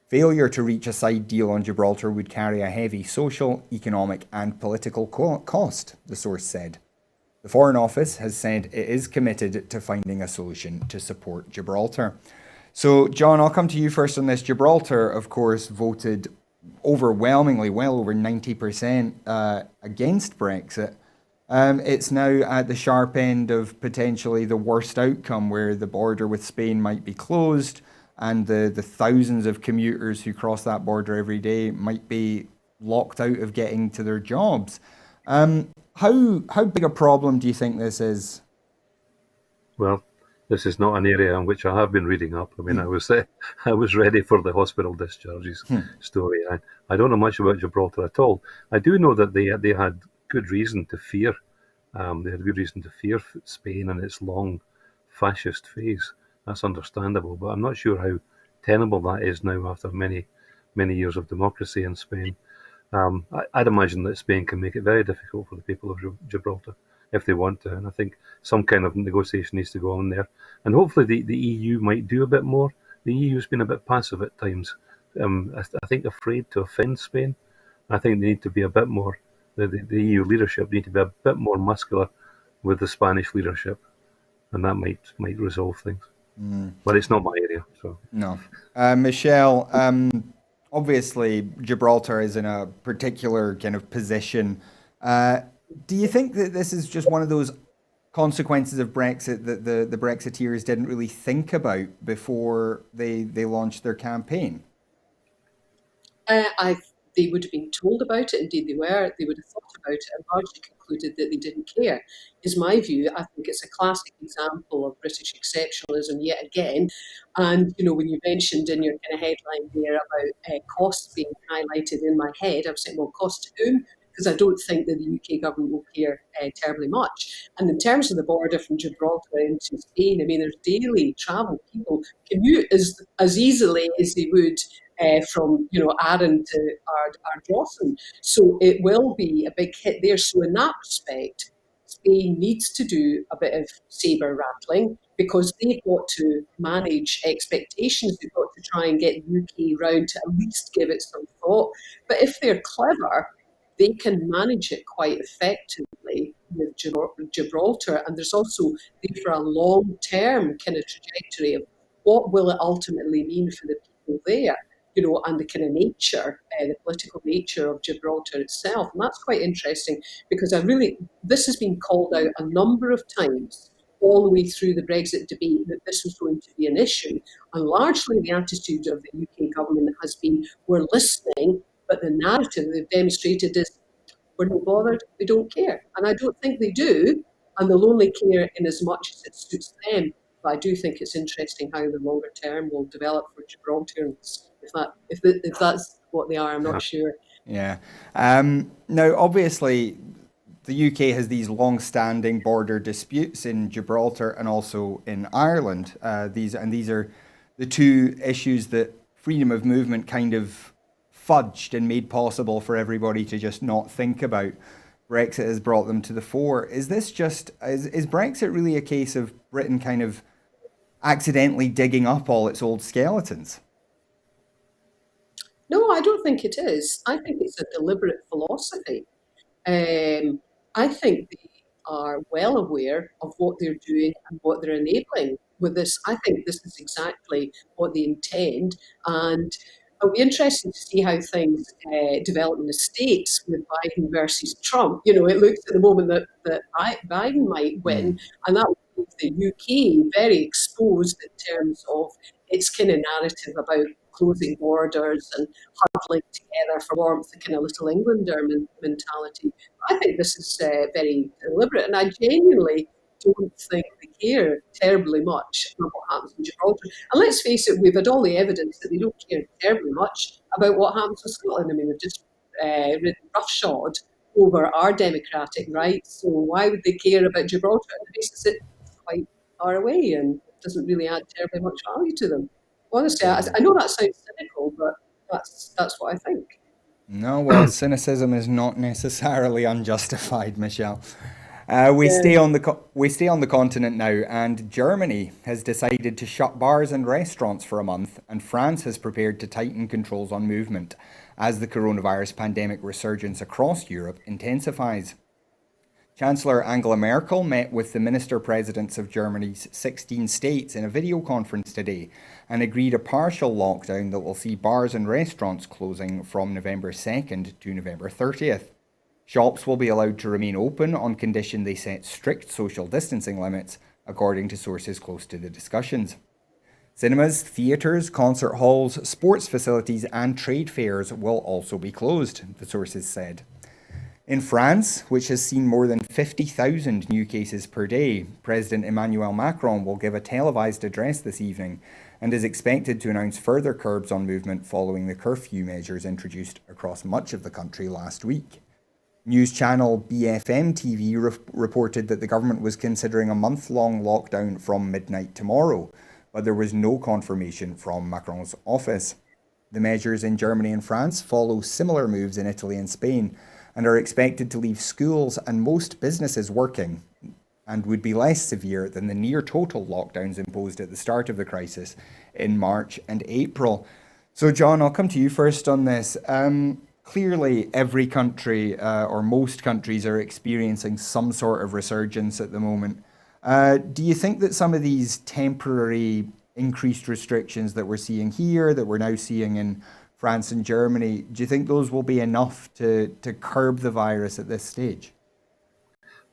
Failure to reach a side deal on Gibraltar would carry a heavy social, economic and political cost, the source said. The Foreign Office has said it is committed to finding a solution to support Gibraltar. So, John, I'll come to you first on this. Gibraltar, of course, voted overwhelmingly, well over 90% against Brexit. It's now at the sharp end of potentially the worst outcome, where the border with Spain might be closed and the thousands of commuters who cross that border every day might be locked out of getting to their jobs. How big a problem do you think this is? Well, this is not an area in which I have been reading up. I mean, I was ready for the hospital discharges story. I don't know much about Gibraltar at all. I do know that they had good reason to fear. They had good reason to fear Spain and its long fascist phase. That's understandable, but I'm not sure how tenable that is now after many years of democracy in Spain. I'd imagine that Spain can make it very difficult for the people of Gibraltar if they want to, and I think some kind of negotiation needs to go on there. And hopefully the EU might do a bit more. The EU's been a bit passive at times. I think afraid to offend Spain. I think they need to be a bit more, the EU leadership need to be a bit more muscular with the Spanish leadership, and that might resolve things. But it's not my area, so. No. Michelle, obviously Gibraltar is in a particular kind of position. Do you think that this is just one of those consequences of Brexit that the Brexiteers didn't really think before they launched their campaign? They would have been told about it, indeed they were, they would have thought about it and largely concluded that they didn't care, is my view. I think it's a classic example of British exceptionalism yet again. And, when you mentioned in your kind of headline there about costs being highlighted in my head, I was saying, well, cost to whom? Because I don't think that the UK government will care terribly much. And in terms of the border from Gibraltar into Spain, I mean, there's daily travel. People commute as easily as they would from Arran to Ardrossan. So it will be a big hit there. So in that respect, Spain needs to do a bit of sabre rattling because they've got to manage expectations. They've got to try and get the UK round to at least give it some thought. But if they're clever, they can manage it quite effectively with Gibraltar. And there's also there for a long-term kind of trajectory of what will it ultimately mean for the people there, and the kind of nature, the political nature of Gibraltar itself. And that's quite interesting because this has been called out a number of times all the way through the Brexit debate that this was going to be an issue. And largely the attitude of the UK government has been, we're listening, but the narrative they've demonstrated is, we're not bothered, we don't care. And I don't think they do, and they'll only care in as much as it suits them. But I do think it's interesting how the longer term will develop for Gibraltar. If that's what they are, I'm not sure. Yeah. Now, obviously, the UK has these long-standing border disputes in Gibraltar and also in Ireland. These are the two issues that freedom of movement kind of fudged and made possible for everybody to just not think about. Brexit has brought them to the fore. Is Brexit really a case of Britain kind of accidentally digging up all its old skeletons? No, I don't think it is. I think it's a deliberate philosophy. I think they are well aware of what they're doing and what they're enabling with this. I think this is exactly what they intend. And it'll be interesting to see how things develop in the States with Biden versus Trump. It looks at the moment that Biden might win, and that would leave the UK very exposed in terms of its kind of narrative about closing borders and huddling together for warmth, the kind of Little Englander mentality. I think this is very deliberate, and I genuinely don't think they care terribly much about what happens in Gibraltar. And let's face it, we've had all the evidence that they don't care terribly much about what happens in Scotland. I mean, they've just ridden roughshod over our democratic rights, so why would they care about Gibraltar on the basis that it's quite far away and doesn't really add terribly much value to them? Honestly, I know that sounds cynical, but that's what I think. No, well, cynicism is not necessarily unjustified, Michelle. We Yeah. stay on the continent now, and Germany has decided to shut bars and restaurants for a month, and France has prepared to tighten controls on movement as the coronavirus pandemic resurgence across Europe intensifies. Chancellor Angela Merkel met with the minister-presidents of Germany's 16 states in a video conference today and agreed a partial lockdown that will see bars and restaurants closing from November 2nd to November 30th. Shops will be allowed to remain open on condition they set strict social distancing limits, according to sources close to the discussions. Cinemas, theatres, concert halls, sports facilities and trade fairs will also be closed, the sources said. In France, which has seen more than 50,000 new cases per day, President Emmanuel Macron will give a televised address this evening and is expected to announce further curbs on movement following the curfew measures introduced across much of the country last week. News channel BFM TV reported that the government was considering a month-long lockdown from midnight tomorrow, but there was no confirmation from Macron's office. The measures in Germany and France follow similar moves in Italy and Spain, and are expected to leave schools and most businesses working, and would be less severe than the near total lockdowns imposed at the start of the crisis in March and April. So John, I'll come to you first on this. Clearly every country or most countries are experiencing some sort of resurgence at the moment. Do you think that some of these temporary increased restrictions that we're seeing here, that we're now seeing in France and Germany, do you think those will be enough to curb the virus at this stage?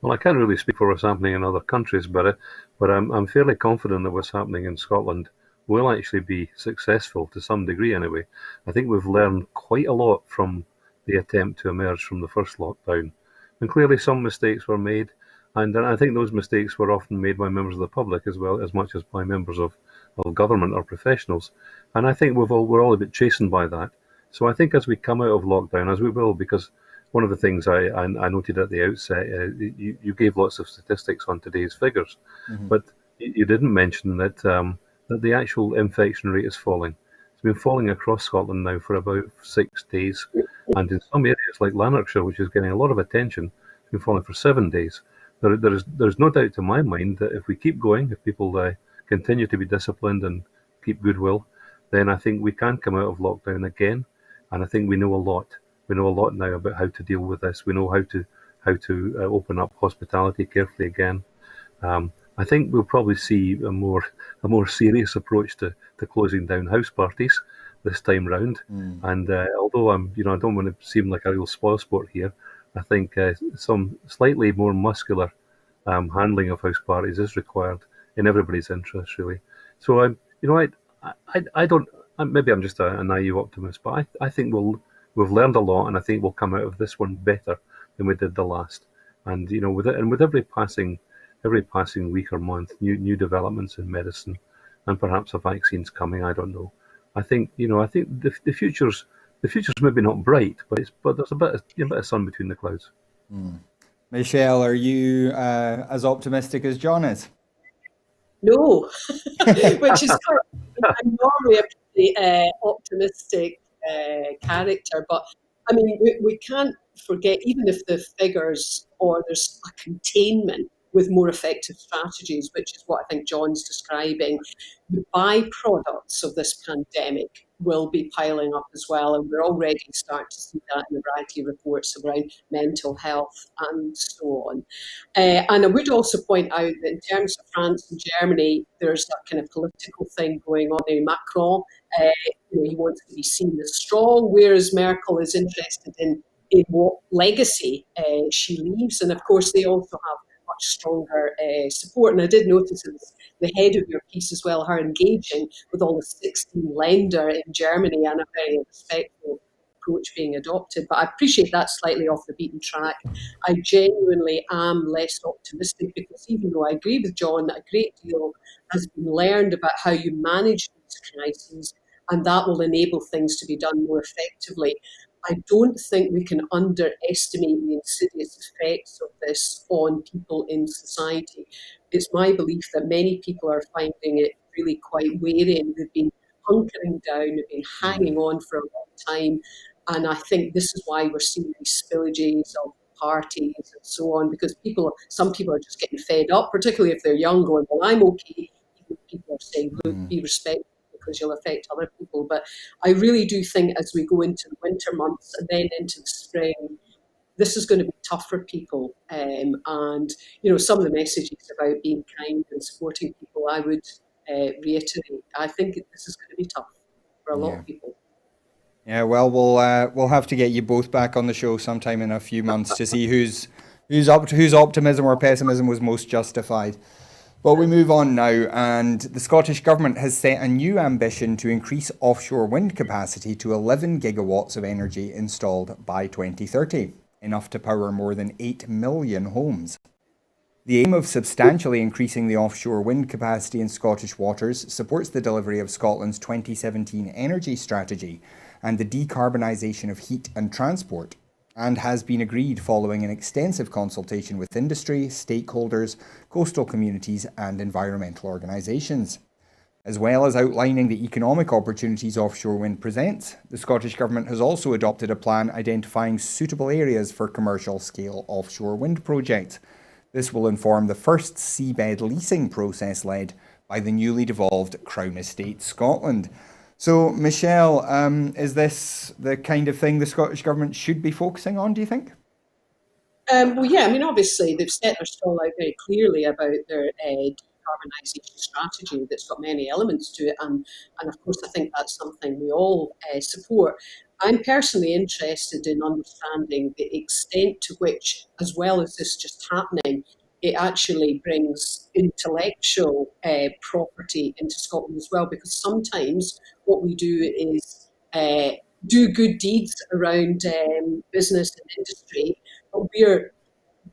Well, I can't really speak for what's happening in other countries, but I'm fairly confident that what's happening in Scotland will actually be successful to some degree anyway. I think we've learned quite a lot from the attempt to emerge from the first lockdown. And clearly some mistakes were made, and I think those mistakes were often made by members of the public as well as much as by members of government or professionals. And I think we're all a bit chastened by that. So I think as we come out of lockdown, as we will, because one of the things I noted at the outset, you gave lots of statistics on today's figures, but you didn't mention that that the actual infection rate is falling. It's been falling across Scotland now for about 6 days, and in some areas like Lanarkshire, which is getting a lot of attention, it's been falling for 7 days. There's no doubt to my mind that if we keep going, if people continue to be disciplined and keep goodwill, then I think we can come out of lockdown again. And I think we know a lot. We know a lot now about how to deal with this. We know how to open up hospitality carefully again. I think we'll probably see a more serious approach to closing down house parties this time round. And although I don't want to seem like a real spoilsport here, I think some slightly more muscular handling of house parties is required in everybody's interest, really. So I don't. Maybe I'm just a naive optimist, but I think we've learned a lot, and I think we'll come out of this one better than we did the last. And with every passing week or month, new developments in medicine, and perhaps a vaccine's coming. I don't know. I think the future's maybe not bright, but there's a bit of sun between the clouds. Michelle, are you as optimistic as John is? No, which is quite, I'm normally a pretty optimistic character, but I mean, we can't forget, even if the figures or there's a containment with more effective strategies, which is what I think John's describing, the byproducts of this pandemic will be piling up as well. And we're already starting to see that in a variety of reports around mental health and so on. And I would also point out that in terms of France and Germany, there's that kind of political thing going on there. Macron, he wants to be seen as strong, whereas Merkel is interested in what legacy she leaves. And of course, they also have much stronger support. And I did notice in the head of your piece as well, her engaging with all the 16 Länder in Germany and a very respectful approach being adopted. But I appreciate that slightly off the beaten track. I genuinely am less optimistic because even though I agree with John that a great deal has been learned about how you manage these crises, and that will enable things to be done more effectively, I don't think we can underestimate the insidious effects of this on people in society. It's my belief that many people are finding it really quite wearying. They've been hunkering down, they've been hanging on for a long time. And I think this is why we're seeing these spillages of parties and so on, because some people are just getting fed up, particularly if they're young, going, well, I'm okay. Even people are saying, look, be respectful, because you'll affect other people. But I really do think as we go into the winter months and then into the spring, this is going to be tough for people. And, some of the messages about being kind and supporting people, I would reiterate, I think this is going to be tough for a lot Yeah. of people. Yeah, well, we'll have to get you both back on the show sometime in a few months to see whose optimism or pessimism was most justified. Well, we move on now, and the Scottish Government has set a new ambition to increase offshore wind capacity to 11 gigawatts of energy installed by 2030, enough to power more than 8 million homes. The aim of substantially increasing the offshore wind capacity in Scottish waters supports the delivery of Scotland's 2017 energy strategy and the decarbonisation of heat and transport, and has been agreed following an extensive consultation with industry, stakeholders, coastal communities and environmental organisations. As well as outlining the economic opportunities offshore wind presents, the Scottish Government has also adopted a plan identifying suitable areas for commercial scale offshore wind projects. This will inform the first seabed leasing process led by the newly devolved Crown Estate Scotland. So, Michelle, is this the kind of thing the Scottish Government should be focusing on, do you think? Well, yeah, I mean, obviously, they've set their stall out very clearly about their decarbonisation strategy that's got many elements to it. And of course, I think that's something we all support. I'm personally interested in understanding the extent to which, as well as this just happening, it actually brings intellectual property into Scotland as well, because sometimes what we do is do good deeds around business and industry, but we're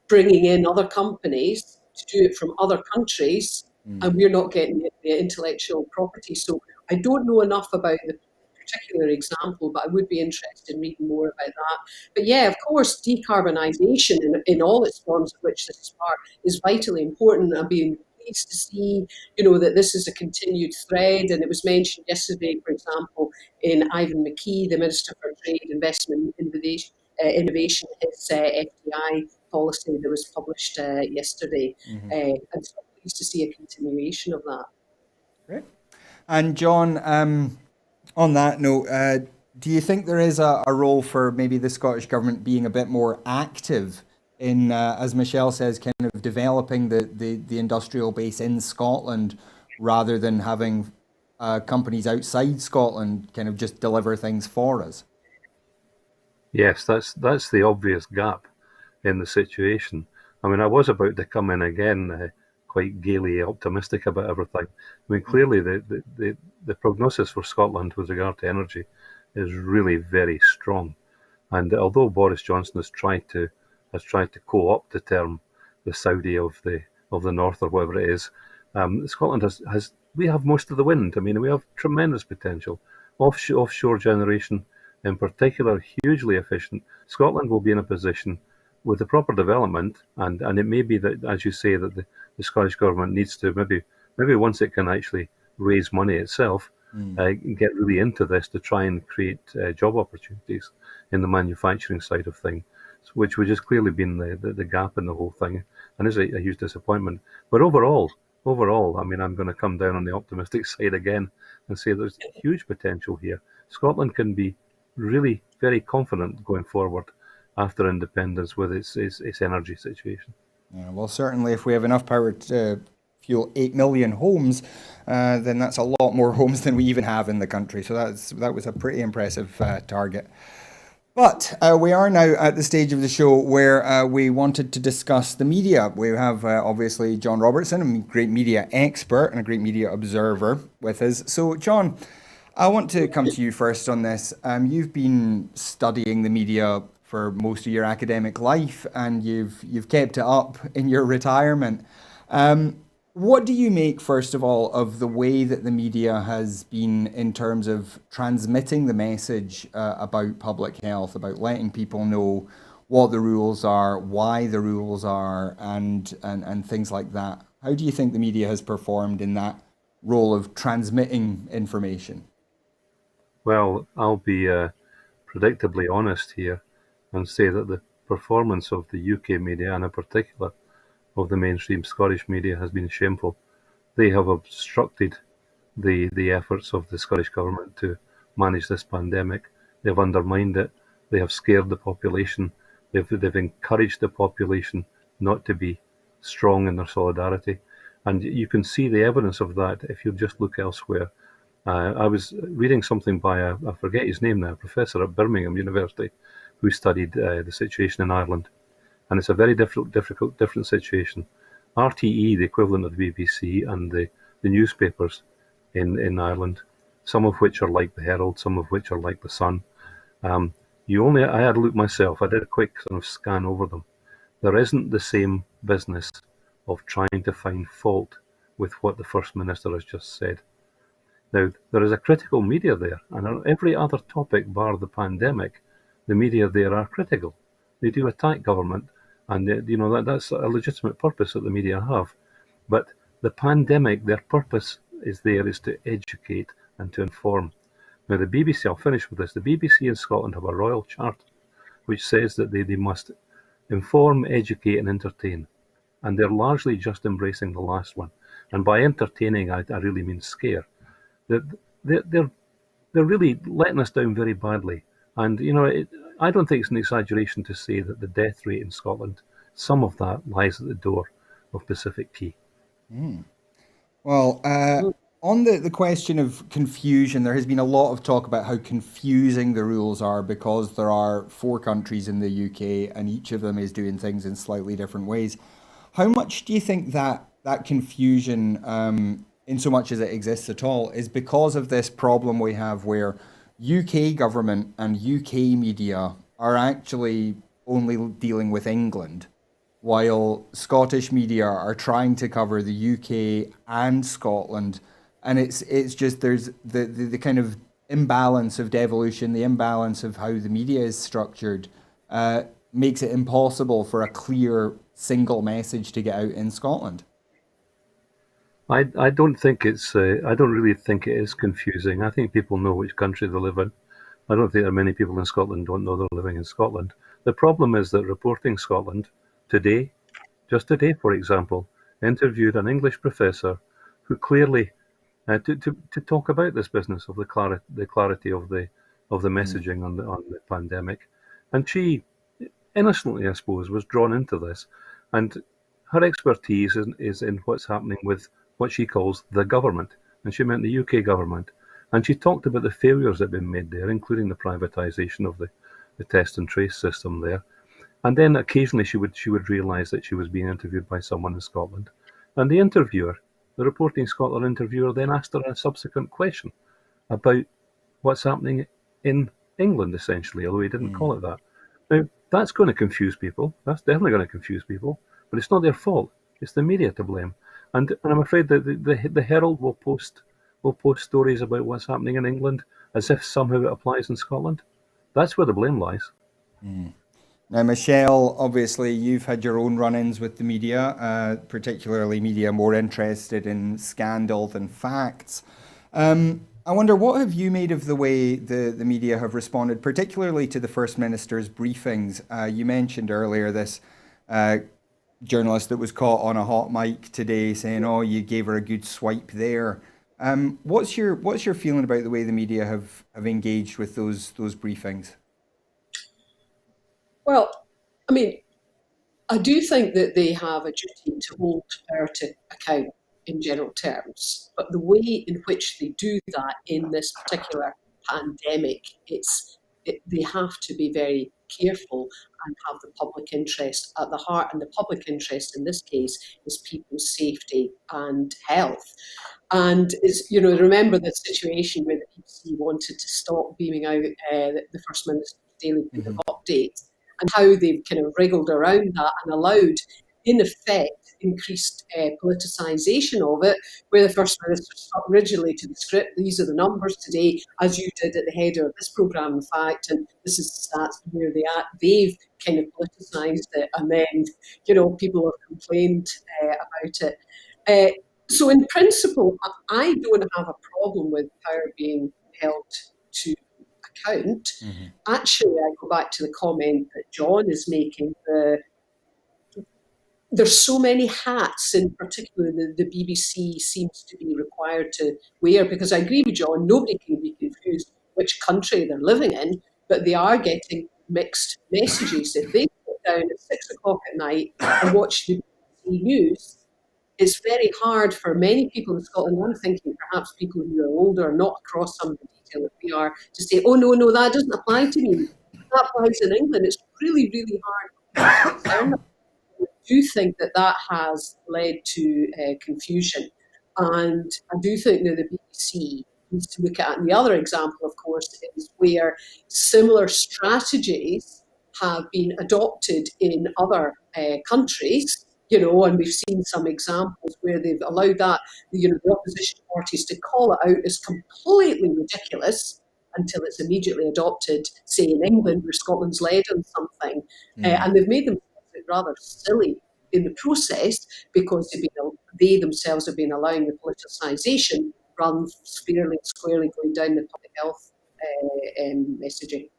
bringing in other companies to do it from other countries, and we're not getting the intellectual property. So I don't know enough about the particular example, but I would be interested in reading more about that. But yeah, of course, decarbonisation in all its forms, of which this is part, is vitally important. I'm being pleased to see, that this is a continued thread. And it was mentioned yesterday, for example, in Ivan McKee, the Minister for Trade, Investment, Innovation, his FDI policy that was published yesterday. And so I'm pleased to see a continuation of that. Great. And John, on that note, do you think there is a role for maybe the Scottish Government being a bit more active in, as Michelle says, kind of developing the industrial base in Scotland rather than having companies outside Scotland kind of just deliver things for us? Yes, that's the obvious gap in the situation. I mean, I was about to come in again, quite gaily optimistic about everything. I mean, clearly the prognosis for Scotland with regard to energy is really very strong. And although Boris Johnson has tried to co-opt the term the Saudi of the North or whatever it is, Scotland has we have most of the wind. I mean, we have tremendous potential. Offshore generation in particular, hugely efficient. Scotland will be in a position with the proper development, and it may be that, as you say, that the Scottish Government needs to maybe once it can actually raise money itself, get really into this to try and create job opportunities in the manufacturing side of things, which has clearly been the gap in the whole thing, and is a huge disappointment. But overall, I mean, I'm going to come down on the optimistic side again and say there's huge potential here. Scotland can be really very confident going forward after independence with its energy situation. Yeah, well, certainly if we have enough power to fuel 8 million homes, then that's a lot more homes than we even have in the country. So that was a pretty impressive target. But we are now at the stage of the show where we wanted to discuss the media. We have obviously John Robertson, a great media expert and a great media observer with us. So John, I want to come to you first on this. You've been studying the media for most of your academic life, and you've kept it up in your retirement. What do you make, first of all, of the way that the media has been in terms of transmitting the message about public health, about letting people know what the rules are, why the rules are, and things like that? How do you think the media has performed in that role of transmitting information? Well, I'll be predictably honest here and say that the performance of the UK media, and in particular of the mainstream Scottish media, has been shameful. They have obstructed the efforts of the Scottish Government to manage this pandemic. They have undermined it. They have scared the population. They've encouraged the population not to be strong in their solidarity. And you can see the evidence of that if you just look elsewhere. I was reading something by I forget his name now, a professor at Birmingham University, who studied the situation in Ireland. And it's a very different situation. RTE, the equivalent of the BBC, and the newspapers in Ireland, some of which are like the Herald, some of which are like the Sun. I had a look myself. I did a quick sort of scan over them. There isn't the same business of trying to find fault with what the First Minister has just said. Now, there is a critical media there, and on every other topic bar the pandemic, the media there are critical. They do attack government, and that's a legitimate purpose that the media have. But the pandemic, their purpose is to educate and to inform. Now, the BBC, I'll finish with this, the BBC in Scotland have a royal charter which says that they must inform, educate and entertain. And they're largely just embracing the last one. And by entertaining, I really mean scare. They're really letting us down very badly. And, I don't think it's an exaggeration to say that the death rate in Scotland, some of that lies at the door of Pacific Tea. Well, on the question of confusion, there has been a lot of talk about how confusing the rules are because there are 4 countries in the UK and each of them is doing things in slightly different ways. How much do you think that confusion, in so much as it exists at all, is because of this problem we have where UK government and UK media are actually only dealing with England, while Scottish media are trying to cover the UK and Scotland, and it's just there's the kind of imbalance of devolution, the imbalance of how the media is structured, makes it impossible for a clear single message to get out in Scotland. I don't think I don't really think it is confusing. I think people know which country they live in. I don't think there are many people in Scotland who don't know they're living in Scotland. The problem is that Reporting Scotland today, just today, for example, interviewed an English professor who clearly, to talk about this business of the clarity of the messaging on the pandemic, and she innocently, I suppose, was drawn into this, and her expertise is in what's happening with what she calls the government, and she meant the UK government, and she talked about the failures that have been made there, including the privatisation of the test and trace system there. And then occasionally she would realise that she was being interviewed by someone in Scotland. And the interviewer, the Reporting Scotland interviewer, then asked her a subsequent question about what's happening in England, essentially, although he didn't call it that. Now, that's going to confuse people. That's definitely going to confuse people. But it's not their fault. It's the media to blame. And I'm afraid that the Herald will post stories about what's happening in England as if somehow it applies in Scotland. That's where the blame lies. Now, Michelle, obviously you've had your own run-ins with the media, particularly media more interested in scandal than facts. I wonder, what have you made of the way the media have responded, particularly to the First Minister's briefings? You mentioned earlier this journalist that was caught on a hot mic today saying, "Oh, you gave her a good swipe there." What's your feeling about the way the media have engaged with those briefings? Well, I mean, I do think that they have a duty to hold her to account in general terms, but the way in which they do that in this particular pandemic, they have to be very careful and have the public interest at the heart. And the public interest in this case is people's safety and health. And remember the situation where the BBC wanted to stop beaming out the First Minister's daily feed of updates, and how they've kind of wriggled around that and allowed, in effect, increased politicisation of it, where the First Minister stuck rigidly to the script. These are the numbers today, as you did at the header of this programme, in fact, and this is the stats where they're at. They've kind of politicised it, and then, people have complained about it. So in principle, I don't have a problem with her being held to account. Actually, I go back to the comment that John is making. There's so many hats, in particular the BBC seems to be required to wear, because I agree with John, nobody can be confused which country they're living in, but they are getting mixed messages. If they down at 6 o'clock at night and watch the BBC News, it's very hard for many people in Scotland, I'm thinking perhaps people who are older, not across some of the detail that we are, to say, oh, no, that doesn't apply to me. That applies in England. It's really, really hard for people to discern that. I do think that has led to confusion. And I do think that the BBC needs to look at, and the other example, of course, is where similar strategies have been adopted in other countries, and we've seen some examples where they've allowed the opposition parties to call it out as completely ridiculous until it's immediately adopted, say in England, where Scotland's led on something, and they've made themselves rather silly in the process because they themselves have been allowing the politicization rather than fairly squarely going down the public health messaging.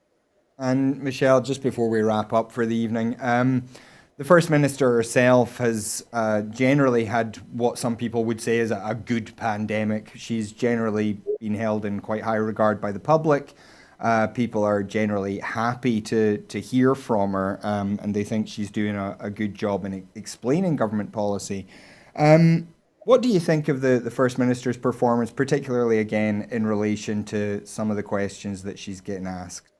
And Michelle, just before we wrap up for the evening, the First Minister herself has generally had what some people would say is a good pandemic. She's generally been held in quite high regard by the public. People are generally happy to hear from her, and they think she's doing a good job in explaining government policy. What do you think of the First Minister's performance, particularly again in relation to some of the questions that she's getting asked?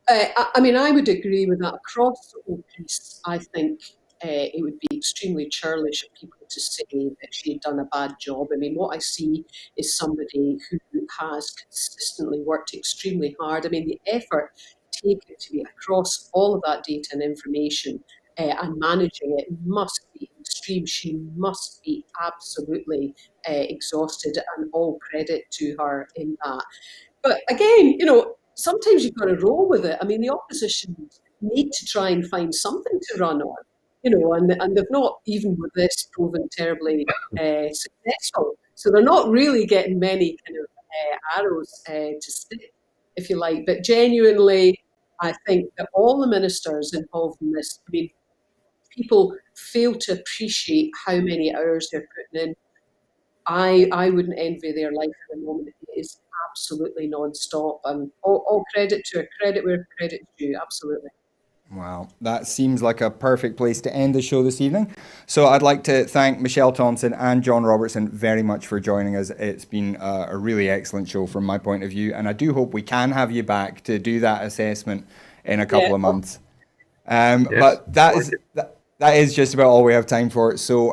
I would agree with that. Across the whole piece, I think it would be extremely churlish of people to say that she had done a bad job. What I see is somebody who has consistently worked extremely hard. The effort taken to be across all of that data and information and managing it must be extreme. She must be absolutely exhausted, and all credit to her in that. But again, sometimes you've got to roll with it. The opposition need to try and find something to run on, and they've not, even with this, proven terribly successful. So they're not really getting many kind of arrows to stick, if you like. But genuinely, I think that all the ministers involved in this, people fail to appreciate how many hours they're putting in. I wouldn't envy their life at the moment. It is absolutely non-stop, and all credit to her, credit where credit's due, absolutely. Wow, that seems like a perfect place to end the show this evening. So I'd like to thank Michelle Thompson and John Robertson very much for joining us. It's been a really excellent show from my point of view, and I do hope we can have you back to do that assessment in a couple of months. Yes. But that is just about all we have time for. So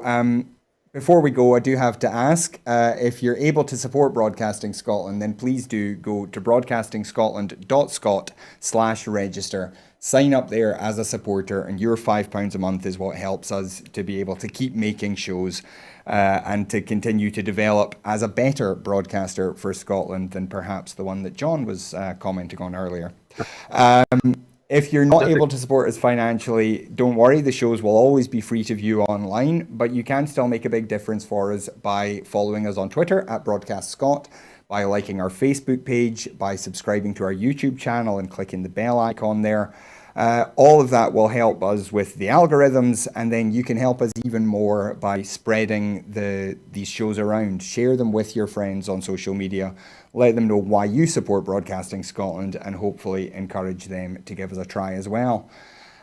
before we go, I do have to ask, if you're able to support Broadcasting Scotland, then please do go to broadcastingscotland.scot/register. Sign up there as a supporter, and your £5 a month is what helps us to be able to keep making shows and to continue to develop as a better broadcaster for Scotland than perhaps the one that John was commenting on earlier. If you're not able to support us financially, don't worry, the shows will always be free to view online, but you can still make a big difference for us by following us on Twitter at Broadcast Scot, by liking our Facebook page, by subscribing to our YouTube channel and clicking the bell icon there. All of that will help us with the algorithms, and then you can help us even more by spreading these shows around. Share them with your friends on social media. Let them know why you support Broadcasting Scotland, and hopefully encourage them to give us a try as well.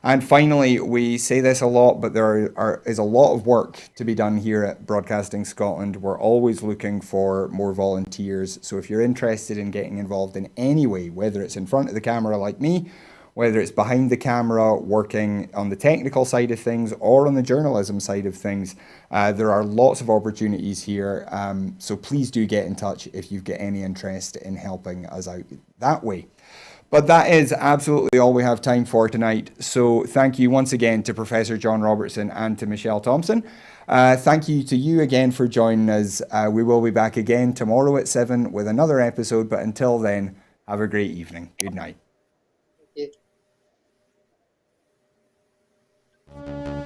And finally, we say this a lot, but there is a lot of work to be done here at Broadcasting Scotland. We're always looking for more volunteers. So if you're interested in getting involved in any way, whether it's in front of the camera like me, whether it's behind the camera working on the technical side of things or on the journalism side of things, there are lots of opportunities here. So please do get in touch if you've got any interest in helping us out that way. But that is absolutely all we have time for tonight. So thank you once again to Professor John Robertson and to Michelle Thompson. Thank you to you again for joining us. We will be back again tomorrow at 7 with another episode. But until then, have a great evening. Good night. Thank you.